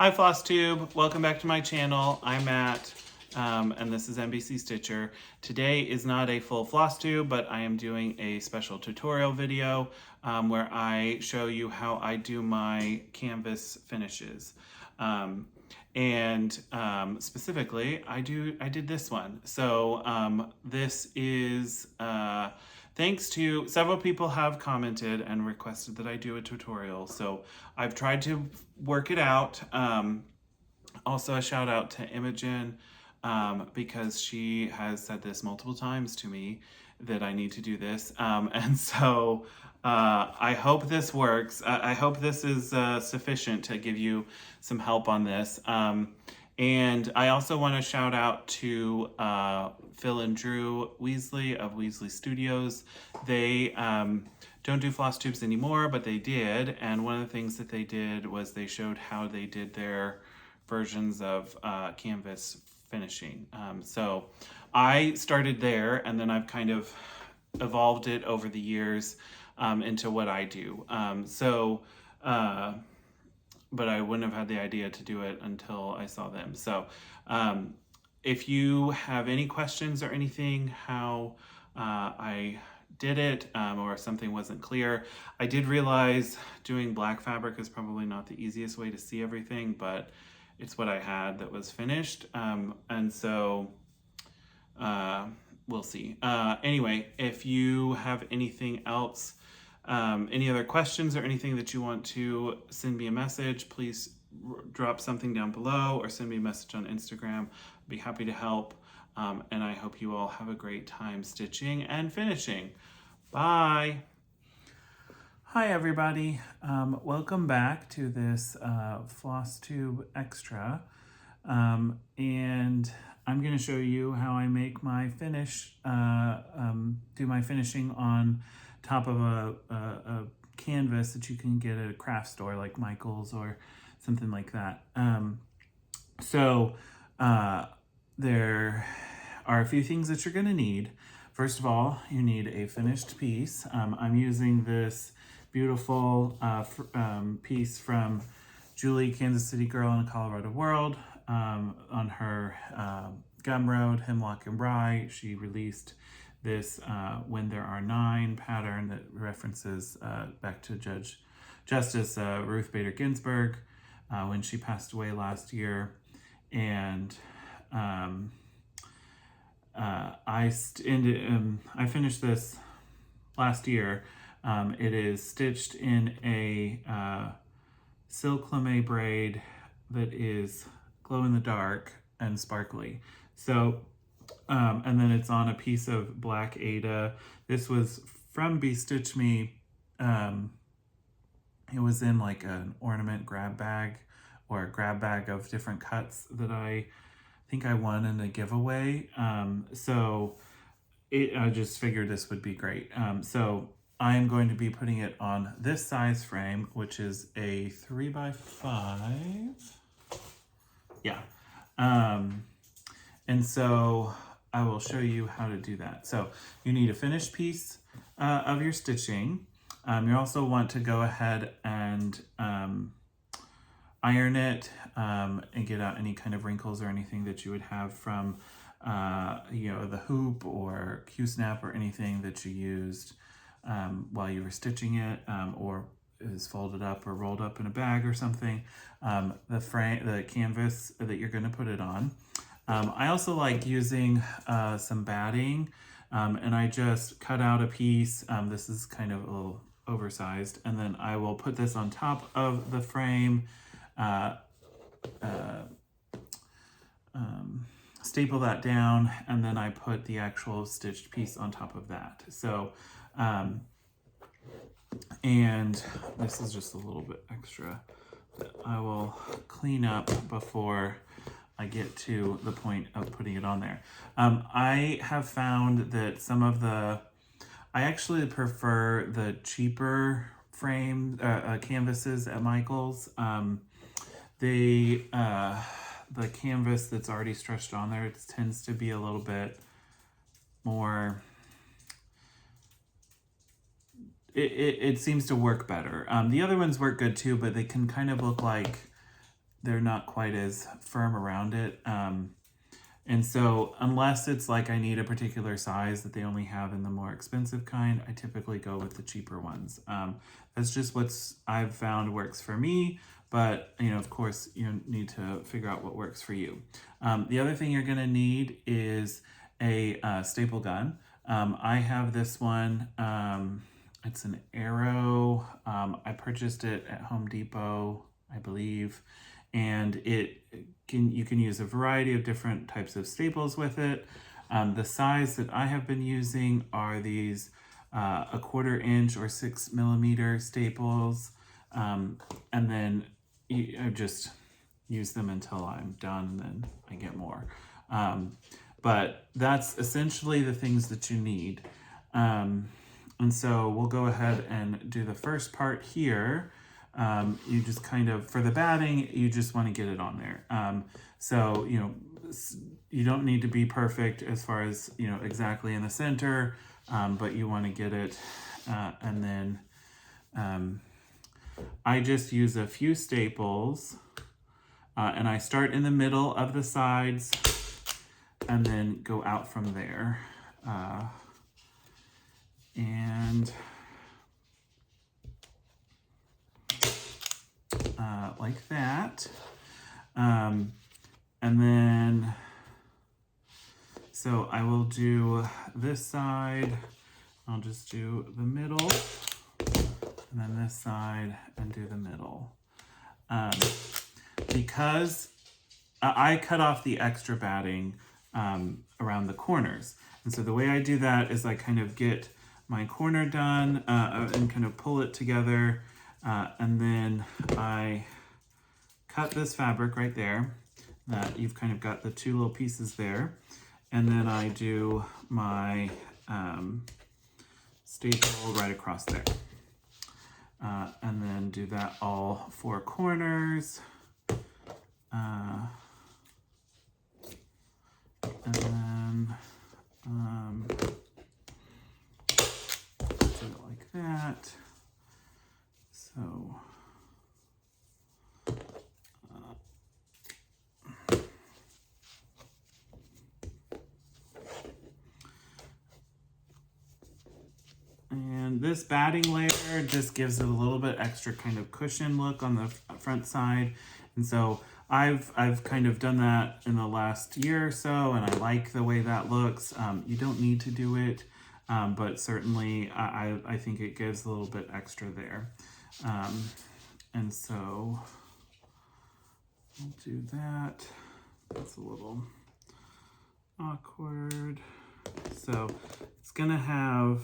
Hi Floss Tube, welcome back to my channel. I'm Matt, and this is MBC Stitcher. Today is not a full Floss Tube, but I am doing a special tutorial video where I show you how I do my canvas finishes. Specifically, I did this one. So this is thanks to several people have commented and requested that I do a tutorial. So I've tried to work it out. Also a shout out to Imogen because she has said this multiple times to me that I need to do this. I hope this works. I hope this is sufficient to give you some help on this. And I also want to shout out to Phil and Drew Weasley of Weasley Studios. They don't do floss tubes anymore, but they did. And one of the things that they did was they showed how they did their versions of canvas finishing. So I started there, and then I've kind of evolved it over the years into what I do. But I wouldn't have had the idea to do it until I saw them. So if you have any questions or anything, how I did it, or if something wasn't clear, I did realize doing black fabric is probably not the easiest way to see everything, but it's what I had that was finished. We'll see. Anyway, if you have anything else, any other questions or anything that you want to send me a message, please drop something down below or send me a message on Instagram. I'd be happy to help. And I hope you all have a great time stitching and finishing. Bye. Hi everybody. Welcome back to this Floss Tube Extra. And I'm going to show you how I make my finish, do my finishing on top of a canvas that you can get at a craft store like Michael's or something like that. There are a few things that you're going to need. First of all, you need a finished piece. I'm using this beautiful piece from Julie, Kansas City Girl in a Colorado World, on her Gumroad, Hemlock and Rye. She released this When There Are Nine pattern that references back to Justice Ruth Bader Ginsburg when she passed away last year. And I finished this last year. It is stitched in a silk lame braid that is glow in the dark and sparkly. So, and then it's on a piece of black Aida. This was from Be Stitch Me. It was in like an ornament grab bag or a grab bag of different cuts that I think I won in a giveaway. I just figured this would be great. So I am going to be putting it on this size frame, which is a 3x5. Yeah. And so I will show you how to do that. So you need a finished piece of your stitching. You also want to go ahead and iron it and get out any kind of wrinkles or anything that you would have from the hoop or Q-snap or anything that you used while you were stitching it, or is folded up or rolled up in a bag or something. The canvas that you're going to put it on. I also like using some batting, and I just cut out a piece. This is kind of a little oversized, and then I will put this on top of the frame, staple that down, and then I put the actual stitched piece on top of that. So, and this is just a little bit extra that I will clean up before I get to the point of putting it on there. I have found that I actually prefer the cheaper frame canvases at Michael's. The canvas that's already stretched on there, it tends to be a little bit more, it seems to work better. The other ones work good too, but they can kind of look like they're not quite as firm around it. And so unless it's like I need a particular size that they only have in the more expensive kind, I typically go with the cheaper ones. That's just what's I've found works for me, but you know, of course, you need to figure out what works for you. The other thing you're gonna need is a staple gun. I have this one. It's an Arrow. I purchased it at Home Depot, I believe, and you can use a variety of different types of staples with it. The size that I have been using are these 1/4 inch or 6mm staples, and then I just use them until I'm done, and then I get more. But that's essentially the things that you need. And so we'll go ahead and do the first part here. You just kind of, for the batting, you just want to get it on there. So, you know, you don't need to be perfect as far as, you know, exactly in the center, but you want to get it. And then I just use a few staples, and I start in the middle of the sides and then go out from there. Like that. And then, so I will do this side, I'll just do the middle, and then this side and do the middle. Because I cut off the extra batting around the corners. And so the way I do that is I kind of get my corner done and kind of pull it together. And then I cut this fabric right there. You've kind of got the two little pieces there. And then I do my staple right across there. And then do that all 4 corners. And then do it like that. So and this batting layer just gives it a little bit extra kind of cushion look on the front side. And so I've kind of done that in the last year or so, and I like the way that looks. You don't need to do it, but certainly I think it gives a little bit extra there. And so I'll do that. That's a little awkward. So it's gonna have,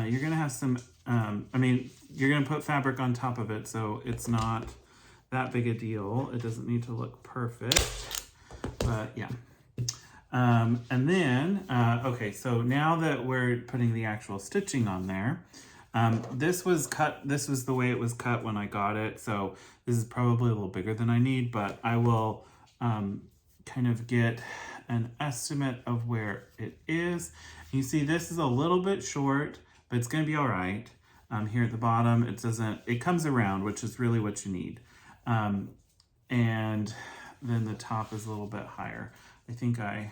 you're gonna have some, I mean, you're gonna put fabric on top of it, so it's not that big a deal. It doesn't need to look perfect, but yeah. And then, okay, so now that we're putting the actual stitching on there, this was the way it was cut when I got it, so this is probably a little bigger than I need, but I will kind of get an estimate of where it is. You see this is a little bit short, but it's going to be all right. Here at the bottom, it comes around, which is really what you need. And then the top is a little bit higher. I think and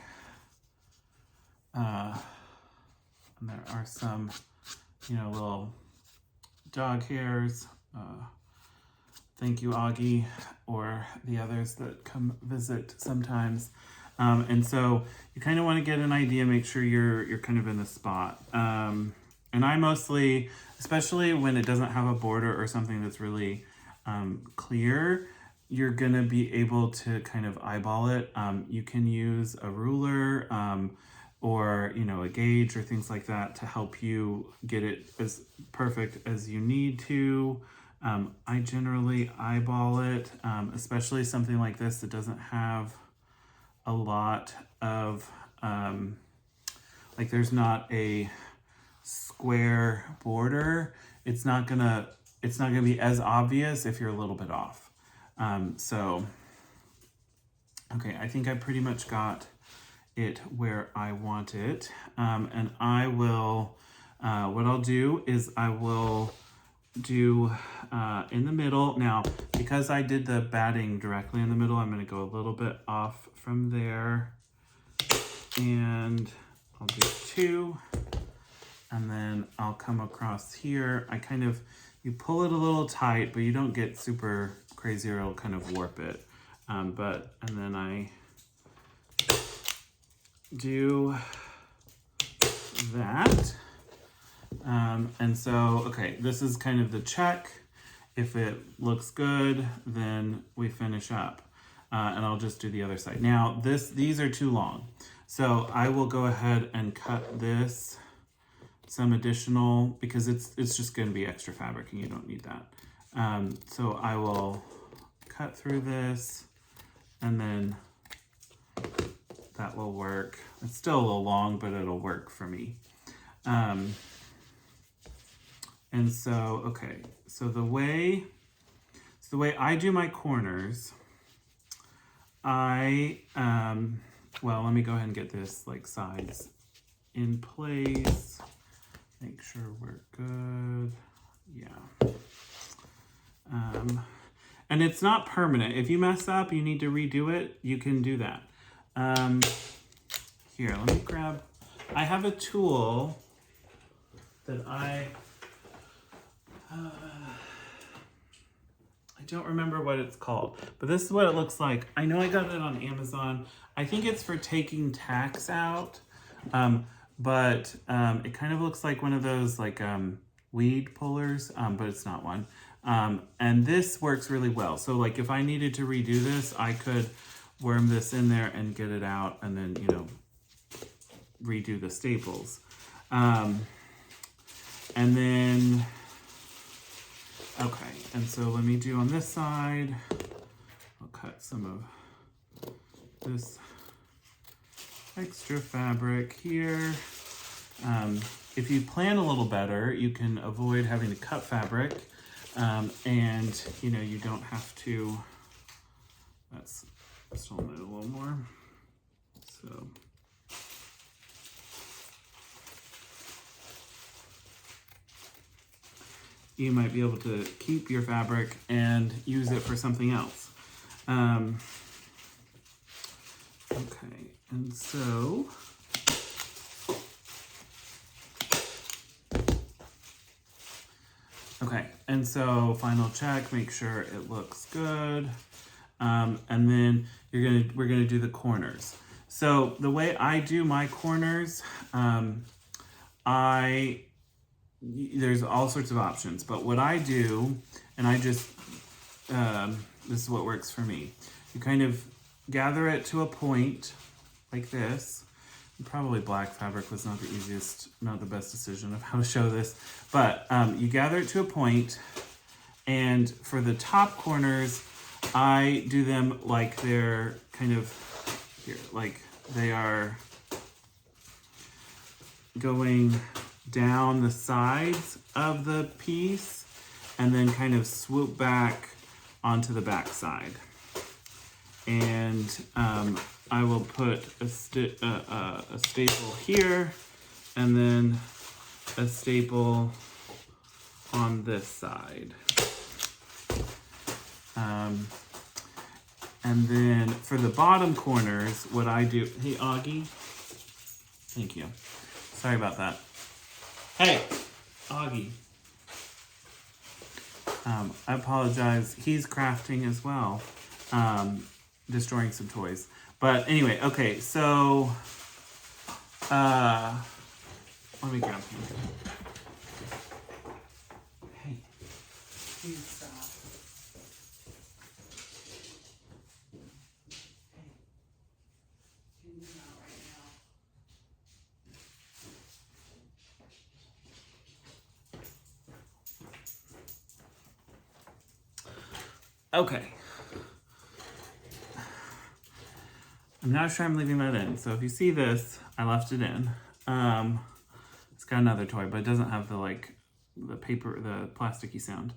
there are some, you know, little dog hairs. Thank you, Augie, or the others that come visit sometimes. And so you kind of want to get an idea, make sure you're kind of in the spot. And I mostly, especially when it doesn't have a border or something that's really clear, you're going to be able to kind of eyeball it. You can use a ruler or, you know, a gauge or things like that to help you get it as perfect as you need to. I generally eyeball it, especially something like this that doesn't have a lot of, like there's not a square border. It's not gonna be as obvious if you're a little bit off. So, okay, I think I pretty much got it where I want it. And I will, what I'll do is I will do in the middle. Now, because I did the batting directly in the middle, I'm going to go a little bit off from there. And I'll do 2. And then I'll come across here. You pull it a little tight, but you don't get super crazy or it'll kind of warp it. And then I do that. And so, okay, this is kind of the check. If it looks good, then we finish up. And I'll just do the other side. Now, these are too long. So I will go ahead and cut this some additional, because it's just going to be extra fabric and you don't need that. So I will cut through this, and then that will work. It's still a little long, but it'll work for me. And so, okay, so the way I do my corners, well, let me go ahead and get this like sides in place. Make sure we're good. Yeah. And it's not permanent. If you mess up, you need to redo it, you can do that. Here, let me grab, I have a tool that I don't remember what it's called, but this is what it looks like. I know I got it on Amazon. I think it's for taking tacks out. But it kind of looks like one of those like weed pullers, but it's not one. And this works really well. So like if I needed to redo this, I could worm this in there and get it out, and then, you know, redo the staples. And then, okay, and so let me do on this side, I'll cut some of this extra fabric here. If you plan a little better, you can avoid having to cut fabric, and you know, you don't have to. That's still need a little more. So you might be able to keep your fabric and use it for something else. Okay, and so final check, make sure it looks good, and then we're gonna do the corners. So the way I do my corners, there's all sorts of options, but what I do, and this is what works for me. You kind of gather it to a point like this. Probably black fabric was not the best decision of how to show this, but you gather it to a point, and for the top corners, I do them like they're kind of here, like they are going down the sides of the piece and then kind of swoop back onto the back side. And I will put a staple here, and then a staple on this side. And then for the bottom corners, what I do, hey Augie, thank you. Sorry about that. Hey, Augie. I apologize. He's crafting as well, destroying some toys. But anyway, okay, so let me grab him. Hey, please stop. Hey, can you not right now? Okay. I'm not sure I'm leaving that in. So if you see this, I left it in. It's got another toy, but it doesn't have the paper, the plasticky sound.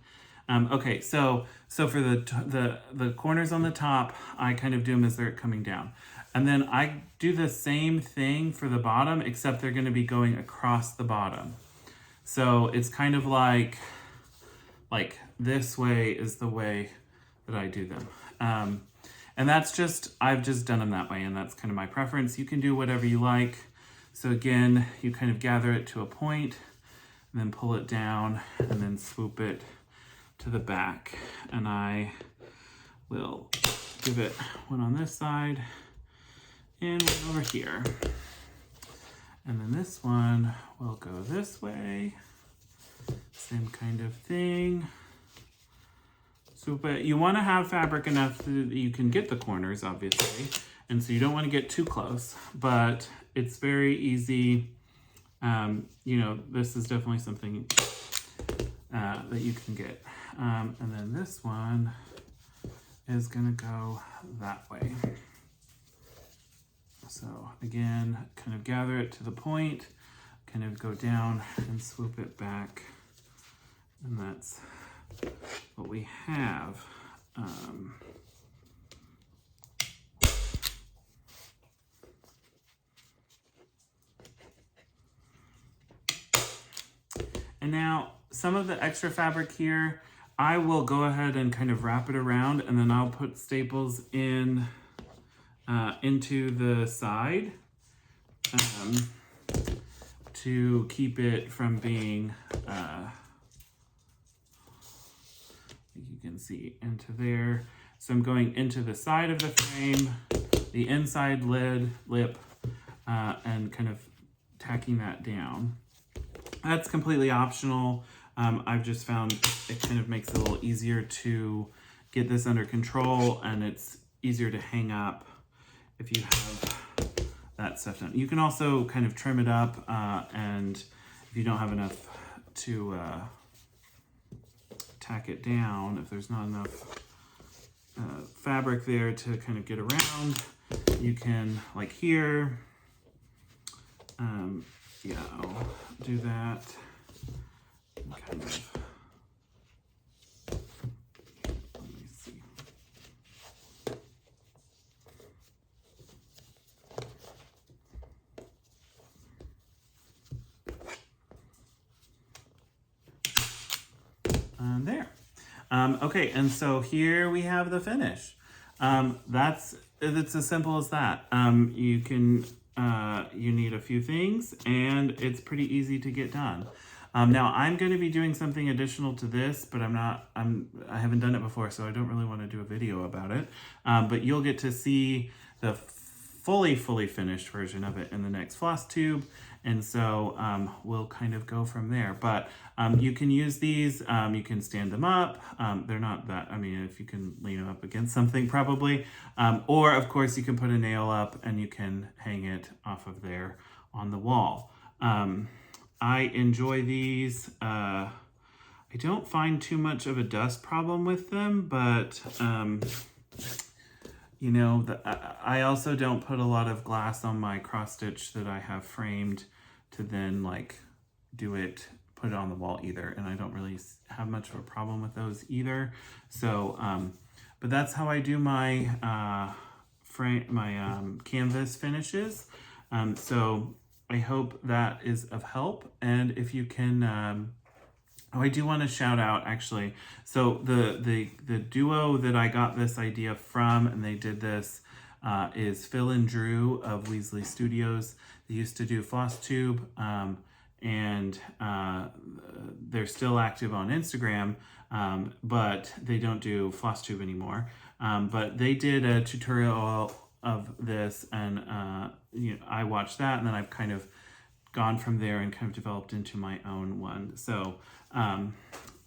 Okay, so for the corners on the top, I kind of do them as they're coming down. And then I do the same thing for the bottom, except they're gonna be going across the bottom. So it's kind of like like this way is the way that I do them. And that's just, I've just done them that way, and that's kind of my preference. You can do whatever you like. So again, you kind of gather it to a point, and then pull it down, and then swoop it to the back. And I will give it one on this side and one over here. And then this one will go this way. Same kind of thing. Swoop it. You want to have fabric enough that you can get the corners, obviously. And so you don't want to get too close, but it's very easy. You know, this is definitely something that you can get. And then this one is going to go that way. So again, kind of gather it to the point, kind of go down and swoop it back. And that's what we have. And now some of the extra fabric here, I will go ahead and kind of wrap it around, and then I'll put staples in into the side to keep it from being, you can see into there. So I'm going into the side of the frame, the inside lip, and kind of tacking that down. That's completely optional. I've just found it kind of makes it a little easier to get this under control, and it's easier to hang up if you have that stuff done. You can also kind of trim it up, and if you don't have enough to tack it down, if there's not enough fabric there to kind of get around, you can, like here, yeah, I'll do that. Kind of, let me see. There. Okay, and so here we have the finish. It's as simple as that. You can, you need a few things, and it's pretty easy to get done. Now I'm going to be doing something additional to this, but I haven't done it before, so I don't really want to do a video about it. But you'll get to see the fully finished version of it in the next floss tube. And so we'll kind of go from there. But you can use these, you can stand them up. They're not that, I mean, if you can lean them up against something probably. Or of course you can put a nail up and you can hang it off of there on the wall. I enjoy these. I don't find too much of a dust problem with them, but you know, I also don't put a lot of glass on my cross stitch that I have framed to then like put it on the wall either. And I don't really have much of a problem with those either. So, but that's how I do my canvas finishes. So I hope that is of help. And if you can, I do want to shout out actually. So the duo that I got this idea from, and they did this, is Phil and Drew of Weasley Studios. They used to do Floss Tube, and they're still active on Instagram, but they don't do Floss Tube anymore. But they did a tutorial of this, and you know, I watched that, and then I've kind of gone from there and kind of developed into my own one. So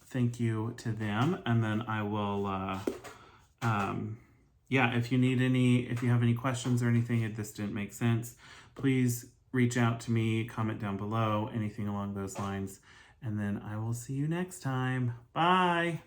thank you to them. And then I will, yeah, if you have any questions or anything, if this didn't make sense, please reach out to me, comment down below, anything along those lines. And then I will see you next time. Bye.